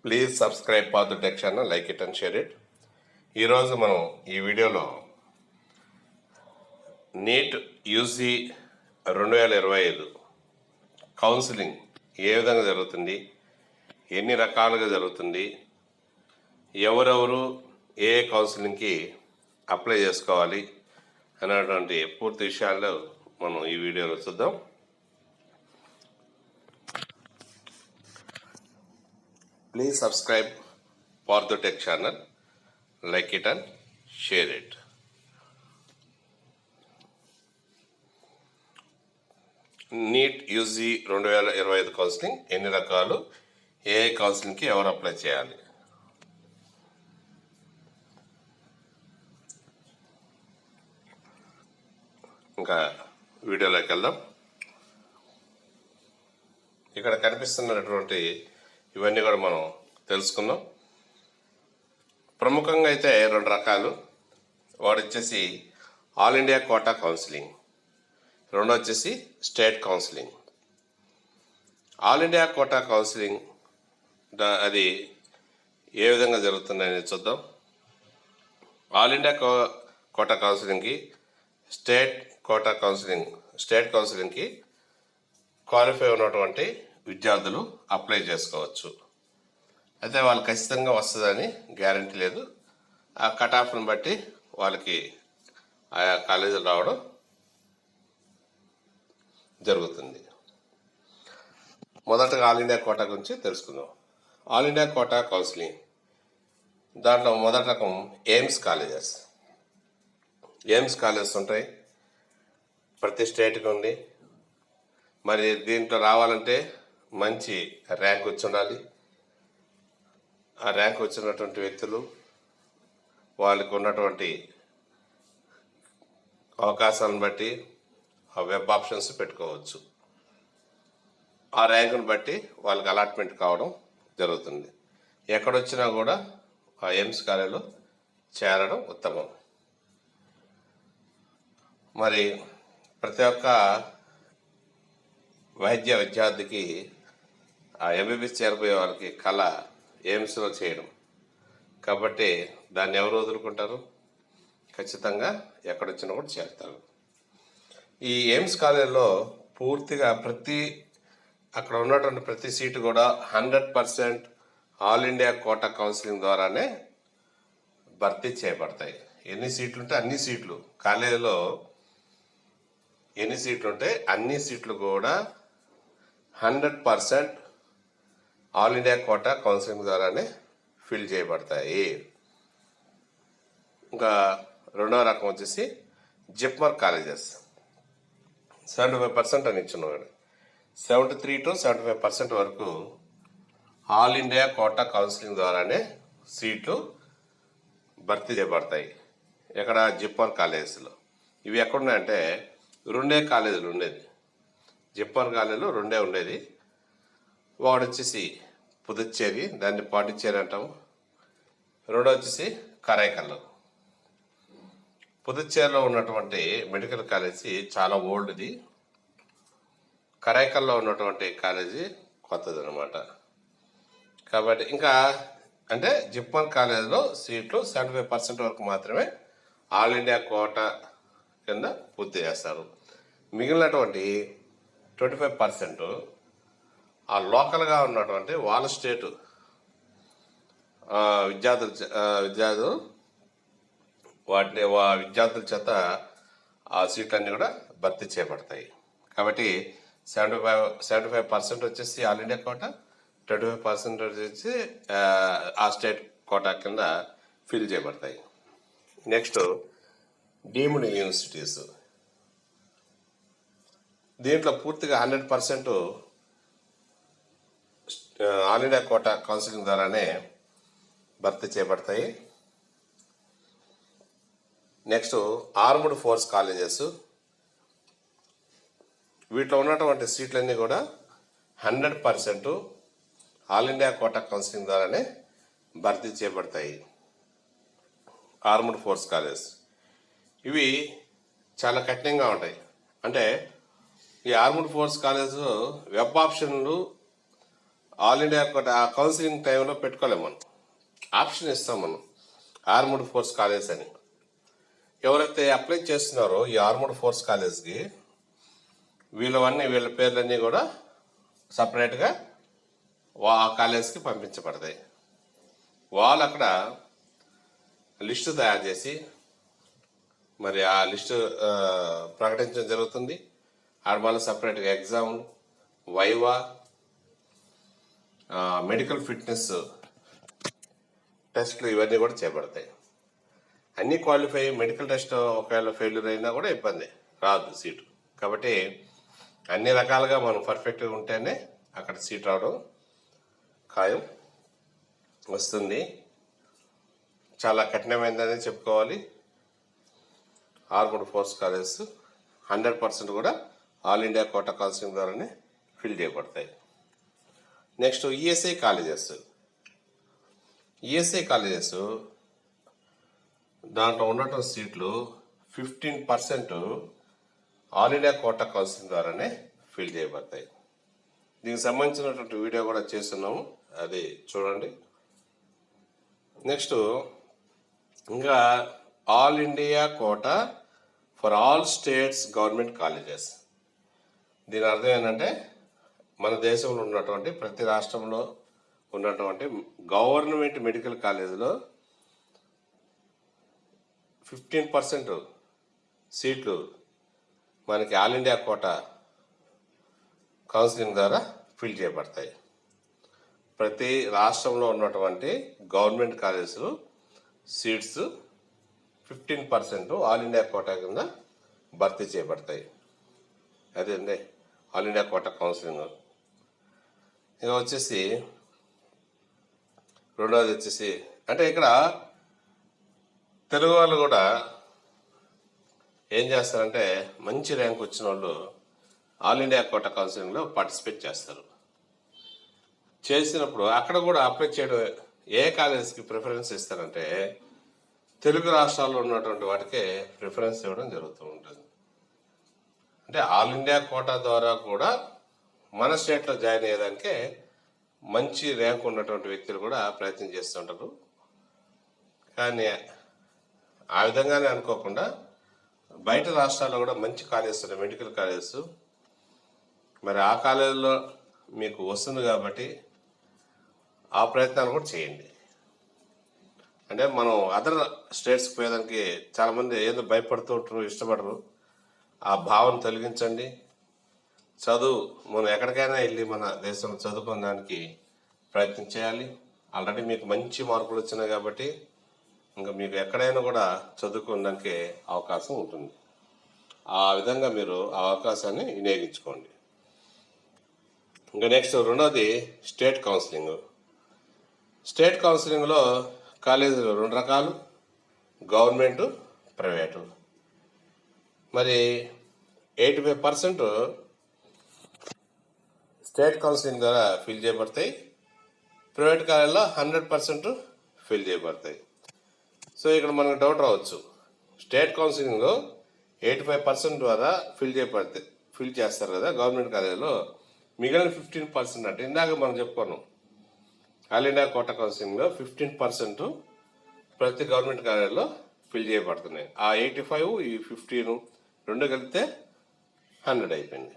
Please subscribe Paathu tech channel, like it and share it. ఈరోజు మనం ఈ వీడియోలో నీట్ యూజీ 2025 కౌన్సిలింగ్ ఏ విధంగా జరుగుతుంది, ఎన్ని రకాలుగా జరుగుతుంది, ఎవరెవరు ఏ కౌన్సిలింగ్కి అప్లై చేసుకోవాలి అనేటువంటి పూర్తి విషయాల్లో మనం ఈ వీడియోలో చూద్దాం. Please subscribe Parthu Tech channel, like it and share it. NEET UG 2025 counselling ఎన్ని రకాలు, ఏ కౌన్సిలింగ్కి ఎవరు అప్లై చేయాలి? ఇంకా వీడియోలోకి వెళ్దాం. ఇక్కడ కనిపిస్తున్నటువంటి ఇవన్నీ కూడా మనం తెలుసుకుందాం. ప్రముఖంగా అయితే 2 రకాలు. వాడు వచ్చేసి ఆల్ ఇండియా కోటా కౌన్సిలింగ్, రెండో వచ్చేసి state counselling. All India quota counselling అది ఏ విధంగా జరుగుతుందని చూద్దాం. ఆల్ ఇండియా కోటా కౌన్సిలింగ్కి స్టేట్ కౌన్సిలింగ్కి క్వాలిఫై ఉన్నటువంటి విద్యార్థులు అప్లై చేసుకోవచ్చు. అయితే వాళ్ళు ఖచ్చితంగా వస్తుందని గ్యారంటీ లేదు. ఆ కట్ ఆఫ్ని బట్టి వాళ్ళకి ఆయా కాలేజీలు రావడం జరుగుతుంది. మొదటగా ఆల్ ఇండియా కోటా గురించి తెలుసుకుందాం. ఆల్ ఇండియా కోటా కౌన్సిలింగ్ దాంట్లో మొదటి రకం ఎయిమ్స్ కాలేజెస్ ఉంటాయి. ప్రతి స్టేట్కి ఉంది. మరి దీంట్లో రావాలంటే మంచి ర్యాంక్ వచ్చి ఉండాలి. ఆ ర్యాంక్ వచ్చినటువంటి వ్యక్తులు వాళ్ళకి ఉన్నటువంటి అవకాశాలను బట్టి ఆ వెబ్ ఆప్షన్స్ పెట్టుకోవచ్చు. ఆ ర్యాంకును బట్టి వాళ్ళకి అలాట్మెంట్ కావడం జరుగుతుంది. ఎక్కడొచ్చినా కూడా ఆ ఎయిమ్స్ కాలేజీలో చేరడం ఉత్తమం. మరి ప్రతి ఒక్క వైద్య విద్యార్థికి ఆ ఎంబీబీఎస్ చేరిపోయే వాళ్ళకి కళ ఎయిమ్స్లో చేయడం. కాబట్టి దాన్ని ఎవరు వదులుకుంటారు? ఖచ్చితంగా ఎక్కడొచ్చినా కూడా చేరుతారు. ఈ ఎయిమ్స్ కాలేజీలో పూర్తిగా అక్కడ ఉన్నటువంటి ప్రతి సీటు కూడా 100% ఆల్ ఇండియా కోటా కౌన్సిలింగ్ ద్వారానే భర్తీ చేయబడతాయి. ఎన్ని సీట్లు ఉంటే అన్ని సీట్లు, కాలేజీలో ఎన్ని సీట్లు ఉంటే అన్ని సీట్లు కూడా 100% ఆల్ ఇండియా కోటా కౌన్సిలింగ్ ద్వారానే ఫిల్ చేయబడతాయి. ఇంకా రెండవ రకం వచ్చేసి జిప్మర్ కాలేజెస్. 75% అని ఇచ్చున్నాడు. 73 to 75% వరకు ఆల్ ఇండియా కోటా కౌన్సిలింగ్ ద్వారానే సీట్లు భర్తీ చేయబడతాయి. ఎక్కడ? జిప్మర్ కాలేజెస్లో. ఇవి ఎక్కడున్నాయంటే 2 కాలేజీలు ఉండేది. జిప్మర్ కాలేజీలో 2 ఉండేది. వాడు వచ్చేసి పుదుచ్చేరి, దాన్ని పాండిచ్చేరి అంటాము. రెండో వచ్చేసి కరైకల్లో. పుదుచ్చేరిలో ఉన్నటువంటి మెడికల్ కాలేజీ చాలా ఓల్డ్ది. కరైకల్లో ఉన్నటువంటి కాలేజీ కొత్తది అనమాట. కాబట్టి ఇంకా అంటే జిప్మర్ కాలేజీలో సీట్లు 75% వరకు మాత్రమే ఆల్ ఇండియా కోటా కింద పూర్తి చేస్తారు. మిగిలినటువంటి 25% ఆ లోకల్గా ఉన్నటువంటి వాళ్ళ స్టేటు విద్యార్థులు విద్యార్థుల చేత ఆ సీట్లన్నీ కూడా భర్తీ చేయబడతాయి. కాబట్టి 75% వచ్చేసి ఆల్ ఇండియా కోటా, 25% వచ్చేసి ఆ స్టేట్ కోటా కింద ఫిల్ చేయబడతాయి. Next deemed universities. దీంట్లో పూర్తిగా 100% ఆల్ ఇండియా కోటా కౌన్సిలింగ్ ద్వారానే భర్తీ చేయబడతాయి. Next armed force colleges. వీటిలో ఉన్నటువంటి సీట్లన్నీ కూడా 100% ఆల్ ఇండియా కోటా కౌన్సిలింగ్ ద్వారానే భర్తీ చేయబడతాయి. ఆర్మ్డ్ ఫోర్స్ కాలేజెస్ ఇవి చాలా కఠినంగా ఉంటాయి. అంటే ఈ ఆర్మ్డ్ ఫోర్స్ కాలేజ్ వెబ్ ఆప్షన్లు ఆల్ ఇండియా కోట ఆ కౌన్సిలింగ్ టైంలో పెట్టుకోలేము మనం, ఆప్షన్ ఇస్తాం మనం ఆర్మ్డ్ ఫోర్స్ కాలేజ్ అని. ఎవరైతే అప్లై చేస్తున్నారో ఈ ఆర్మ్డ్ ఫోర్స్ కాలేజ్కి వీళ్ళ పేర్లన్నీ కూడా సపరేట్గా ఆ కాలేజ్కి పంపించబడతాయి. వాళ్ళు అక్కడ లిస్టు తయారు చేసి మరి ఆ లిస్టు ప్రకటించడం జరుగుతుంది. ఆడ మళ్ళీ సపరేట్గా ఎగ్జామ్, వైవా, మెడికల్ ఫిట్నెస్ టెస్ట్లు ఇవన్నీ కూడా చేపడతాయి. అన్నీ క్వాలిఫై, మెడికల్ టెస్ట్ ఒకవేళ ఫెయిల్యూర్ అయినా కూడా ఇబ్బంది రాదు సీటు. కాబట్టి అన్ని రకాలుగా మనం పర్ఫెక్ట్గా ఉంటేనే అక్కడ సీట్ రావడం ఖాయం వస్తుంది. చాలా కఠినమైందని చెప్పుకోవాలి. ఆర్మ్డ్ ఫోర్స్ కాలేజెస్ 100% కూడా ఆల్ ఇండియా కోటా కౌన్సిలింగ్ ద్వారానే ఫిల్ చేయబడతాయి. నెక్స్ట్ ఈఎస్ఐ కాలేజెస్ దాంట్లో ఉన్నటువంటి సీట్లు 15% ఆల్ ఇండియా కోటా కౌన్సిలింగ్ ద్వారానే ఫిల్ చేయబడతాయి. దీనికి సంబంధించినటువంటి వీడియో కూడా చేస్తున్నాము, అది చూడండి. నెక్స్ట్ ఇంకా all India quota for all states government colleges. దీని అర్థం ఏంటంటే మన దేశంలో ఉన్నటువంటి ప్రతి రాష్ట్రంలో ఉన్నటువంటి గవర్నమెంట్ మెడికల్ కాలేజీలో 15% సీట్లు మనకి ఆల్ ఇండియా కోటా కౌన్సిలింగ్ ద్వారా ఫిల్ చేయబడతాయి. ప్రతి రాష్ట్రంలో ఉన్నటువంటి గవర్నమెంట్ కాలేజీలు సీట్స్ 15% ఆల్ ఇండియా కోటా కింద భర్తీ చేయబడతాయి. అదేండి ఆల్ ఇండియా కోటా కౌన్సిలింగ్. ఇక వచ్చేసి రెండవది వచ్చేసి అంటే ఇక్కడ తెలుగు వాళ్ళు కూడా ఏం చేస్తారంటే మంచి ర్యాంక్ వచ్చిన వాళ్ళు ఆల్ ఇండియా కోటా కౌన్సిలింగ్లో పార్టిసిపేట్ చేస్తారు. చేసినప్పుడు అక్కడ కూడా అప్లై చేయడం ఏ కాలేజీకి ప్రిఫరెన్స్ ఇస్తారంటే తెలుగు రాష్ట్రాల్లో ఉన్నటువంటి వాటికే ప్రిఫరెన్స్ ఇవ్వడం జరుగుతూ ఉంటుంది. అంటే ఆల్ ఇండియా కోటా ద్వారా కూడా మన స్టేట్లో జాయిన్ అయ్యేదానికే మంచి ర్యాంక్ ఉన్నటువంటి వ్యక్తులు కూడా ప్రయత్నం చేస్తుంటారు. కానీ ఆ విధంగానే అనుకోకుండా బయట రాష్ట్రాల్లో కూడా మంచి కాలేజెస్ ఉన్నాయి, మెడికల్ కాలేజెస్. మరి ఆ కాలేజీలో మీకు వస్తుంది కాబట్టి ఆ ప్రయత్నాలు కూడా చేయండి. అంటే మనం అదర్ స్టేట్స్కి పోయేదానికి చాలామంది ఏదో భయపడుతూ ఉంటారు, ఇష్టపడరు. ఆ భావన తొలగించండి. చదువు మనం ఎక్కడికైనా వెళ్ళి మన దేశంలో చదువుకోవడానికి ప్రయత్నం చేయాలి. ఆల్రెడీ మీకు మంచి మార్కులు వచ్చినాయి కాబట్టి ఇంకా మీకు ఎక్కడైనా కూడా చదువుకోవడానికి అవకాశం ఉంటుంది. ఆ విధంగా మీరు ఆ అవకాశాన్ని వినియోగించుకోండి. ఇంకా నెక్స్ట్ రెండవది స్టేట్ కౌన్సిలింగ్. స్టేట్ కౌన్సిలింగ్లో కాలేజీలు 2 రకాలు, గవర్నమెంటు, ప్రైవేటు. మరి 85% స్టేట్ కౌన్సిలింగ్ ద్వారా ఫిల్ చేయబడతాయి. ప్రైవేట్ కాలేజీలో 100% ఫిల్ చేయబడతాయి. సో ఇక్కడ మనకు డౌట్ రావచ్చు, స్టేట్ కౌన్సిలింగ్లో 85% ద్వారా ఫిల్ చేస్తారు కదా గవర్నమెంట్ కాలేజీలో, మిగిలిన 15% అంటే ఇందాక మనం చెప్పుకున్నాం ఆల్ ఇండియా కోటా కౌన్సిలింగ్లో 15% ప్రతి గవర్నమెంట్ కాలేజీలో ఫిల్ చేయబడుతున్నాయి. ఆ 85 ఈ 15 రెండు కలిపితే 100 అయిపోయింది.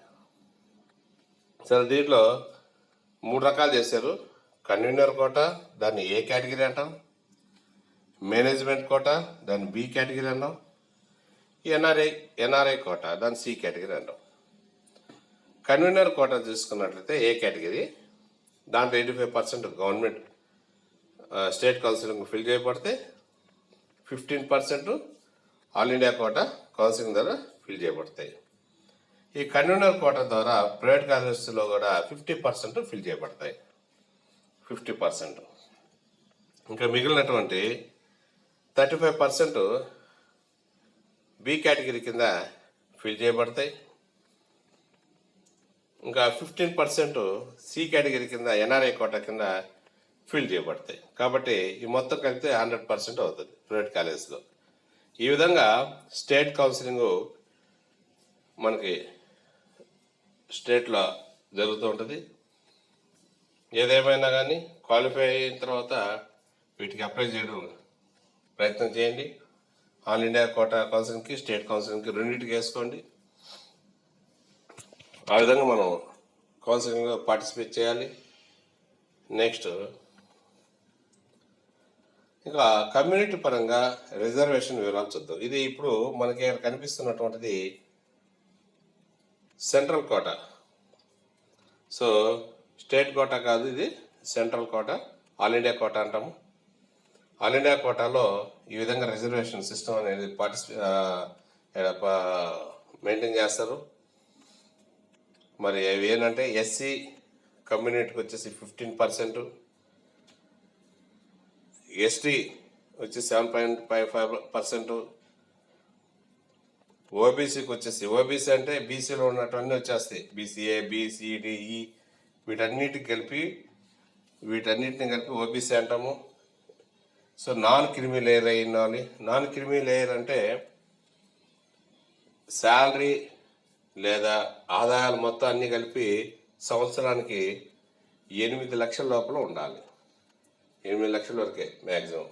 సరే, దీంట్లో 3 రకాలు చేశారు. కన్వీనర్ కోటా, దాన్ని ఏ కేటగిరీ అంటాం. మేనేజ్మెంట్ కోటా, దాన్ని బి కేటగిరీ అంటాం. ఎన్ఆర్ఐ కోటా, దాన్ని సి కేటగిరీ అంటాం. కన్వీనర్ కోటా చూసుకున్నట్లయితే ఏ కేటగిరీ, దాంట్లో 85% గవర్నమెంట్ స్టేట్ కౌన్సిలింగ్ ఫిల్ చేయబడితే 15% ఆల్ ఇండియా కోటా కౌన్సిలింగ్ ద్వారా ఫిల్ చేయబడతాయి. ఈ కన్వీనర్ కోటా ద్వారా ప్రైవేట్ కాలేజెస్లో కూడా 50% ఫిల్ చేయబడతాయి. 50%. ఇంకా మిగిలినటువంటి 35% బి కేటగిరీ కింద ఫిల్ చేయబడతాయి. ఇంకా 15% సి కేటగిరీ కింద ఎన్ఆర్ఐ కోటా కింద ఫిల్ చేయబడతాయి. కాబట్టి ఈ మొత్తం కలిపితే 100% అవుతుంది ప్రైవేట్ కాలేజెస్లో. ఈ విధంగా స్టేట్ కౌన్సిలింగ్ మనకి స్టేట్లో జరుగుతూ ఉంటుంది. ఏదేమైనా కానీ క్వాలిఫై అయిన తర్వాత వీటికి అప్లై చేయడం ప్రయత్నం చేయండి. ఆల్ ఇండియా కోటా కౌన్సిలింగ్కి, స్టేట్ కౌన్సిలింగ్కి రెండింటికి వేసుకోండి. ఆ విధంగా మనం కౌన్సిలింగ్లో పార్టిసిపేట్ చేయాలి. నెక్స్ట్ ఇంకా కమ్యూనిటీ పరంగా రిజర్వేషన్ వివరాలు చూద్దాం. ఇది ఇప్పుడు మనకి ఇక్కడ కనిపిస్తున్నటువంటిది central quota. So state quota కాదు, ఇది central quota, all India quota అంటాము. ఆల్ ఇండియా కోటాలో ఈ విధంగా రిజర్వేషన్ సిస్టమ్ అనేది మెయింటైన్ చేస్తారు. మరి అవి ఏంటంటే ఎస్సీ కమ్యూనిటీకి వచ్చేసి 15%, ఎస్టీ వచ్చి 7.55%, ఓబీసీకి వచ్చేసి, ఓబీసీ అంటే బీసీలో ఉన్నటువంటి వచ్చేస్తాయి, బీసీఏ, బీసీడీఈ వీటన్నిటిని కలిపి ఓబీసీ అంటాము. సో నాన్ క్రిమీ లేయర్ అయి ఉండాలి. నాన్ క్రిమీ లేయర్ అంటే శాలరీ లేదా ఆదాయాలు మొత్తం అన్నీ కలిపి సంవత్సరానికి 8 లక్షల లోపల ఉండాలి. 8 లక్షల వరకే maximum.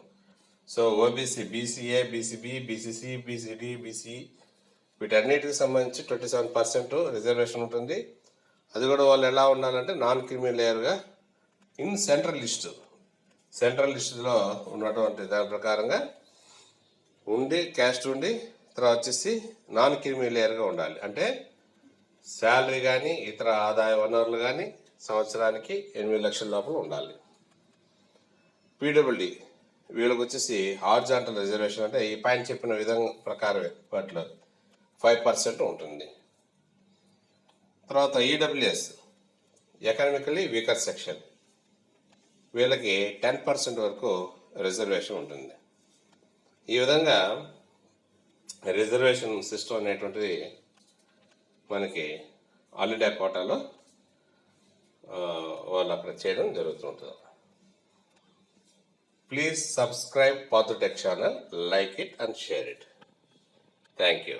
So OBC, BCA, BCB, BCC, BCD, BC వీటన్నిటికి సంబంధించి 27% రిజర్వేషన్ ఉంటుంది. అది కూడా వాళ్ళు ఎలా ఉండాలంటే నాన్ క్రిమీ లేయర్గా ఇన్ సెంట్రల్ లిస్టులో ఉన్నటువంటి దాని ప్రకారంగా ఉండి, క్యాస్ట్ ఉండి, తర్వాత వచ్చేసి నాన్ క్రిమీ లేయర్గా ఉండాలి. అంటే శాలరీ కానీ ఇతర ఆదాయ వనరులు కానీ సంవత్సరానికి 8 లక్షల లోపల ఉండాలి. పీడబ్ల్యూడి వీళ్ళకి వచ్చేసి హారిజాంటల్ రిజర్వేషన్ అంటే ఈ పైన చెప్పిన విధంగా ప్రకారమే వాటిలో 5% ఉంటుంది. తర్వాత ఈడబ్ల్యూఎస్ ఎకనామికలీ వీకర్ సెక్షన్, వీళ్ళకి 10% వరకు రిజర్వేషన్ ఉంటుంది. ఈ విధంగా రిజర్వేషన్ సిస్టమ్ అనేటువంటిది మనకి ఆల్ ఇండియా కోటాలో వాళ్ళు అక్కడ చేయడం జరుగుతుంటుంది. Please subscribe Paathu tech channel, like it and share it. Thank you.